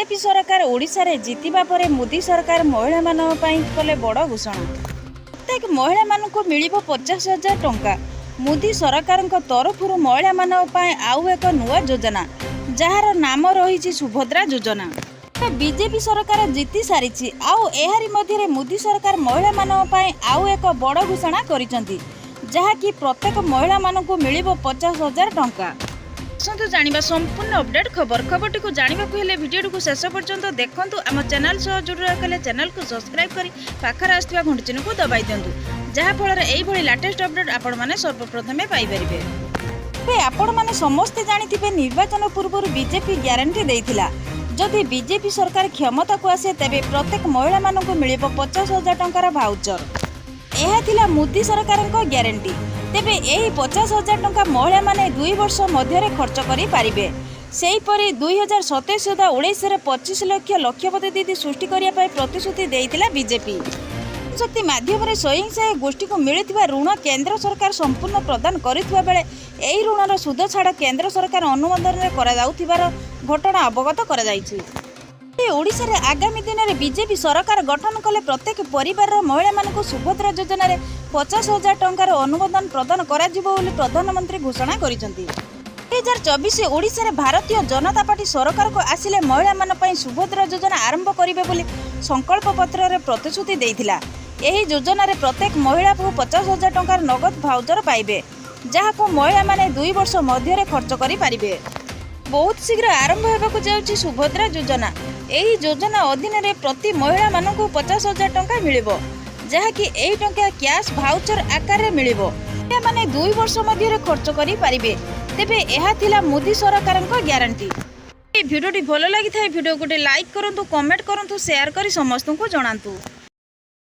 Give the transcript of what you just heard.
BJP सरकार ओडिशा रे जीतिबा परे मोदी सरकार महिला मानक पई कले बड़ घोषणा। प्रत्येक महिला मानक मिलिबो 50,000 टंका। मोदी सरकार तरफरु महिला मानक पई आउ एक नुआ योजना जार नाम रही सुभद्रा योजना। बीजेपी सरकार जीति सारी आउ एहारी मध्य मोदी सरकार महिला मानक पई आउ एक बड़ घोषणा करिसेंती जहाँकि प्रत्येक महिला मानक मिलिबो 50,000 टंका। आसतु जानिबा संपूर्ण अपडेट खबरटी को जानिबा को हेले वीडियो को शेष पर्यंत देखंतु। आम चैनल सह जुड़ी रखले चैनल को सब्सक्राइब करी पाखर आसथिबा घंटी चिन्ह को दबाई दियंतु जहाँ फल एई भली लेटेस्ट अपडेट आपण माने सर्वप्रथमे पाई परिबे। आपण माने समस्त जानिथिबे निर्वाचन पूर्व बीजेपी ग्यारंटी देइथिला जदि बीजेपी सरकार क्षमता को आसे तेबे प्रत्येक महिला मानक मिलिबो 50,000 टंकार भाउचर। यह थिला मोदी सरकार ग्यारंटी। तेबे यही 50,000 टंका महिला माने 2 वर्ष मध्य खर्च करि पारिबे। सेहीपरि 2027-28 रे 25 लाख लक्षपति दीदी सृष्टि करिया पय प्रतिश्रुति देइतिला बीजेपी। शक्ति माध्यम रे स्वयं सहायक गोष्ठी को मिलिथिबा ऋण केंद्र सरकार संपूर्ण प्रदान करिथिबा बेले एही ऋणर सुध छाड़ केंद्र सरकार अनुमोदन रे करा जाउथिबार घटना अवगत करा जाइछि। ओडिशा रे आगामी दिन में बीजेपी सरकार गठन कले प्रत्येक परिवार महिला मानक सुभद्रा योजना रे 50,000 टंकार अनुमोदन प्रदान करा जिवो बोली प्रधानमंत्री घोषणा करिसेंती। 2024 ओडिशा रे भारतीय जनता पार्टी सरकार को आसिले महिला मान पई सुभद्रा योजना आरंभ करिवे बोली संकल्प पत्र रे प्रतिश्रुति देइथिला। एही योजना रे प्रत्येक महिला को 50,000 टंकार नगद भाउचर पाइबे जहाँ को महिला माने 2 वर्ष मध्य खर्च करि पारिबे। बहुत शीघ्र आरंभ होबाकू जाउछि सुभद्रा योजना। एही योजना अधीन रे प्रति महिला मानक 50,000 टंका मिलिबो जहाँकि एही टंका कैश भाउचर आकार रे मिलिबो। माने 2 वर्ष मध्य खर्च करि पारिबे। तेबे एहा थिला मोदी सरकार ग्यारंटी। भिडियोटी भल लगी भिडियो गोटे लाइक करंतु, कमेंट करंतु, शेयर करी समस्त को जणांतु।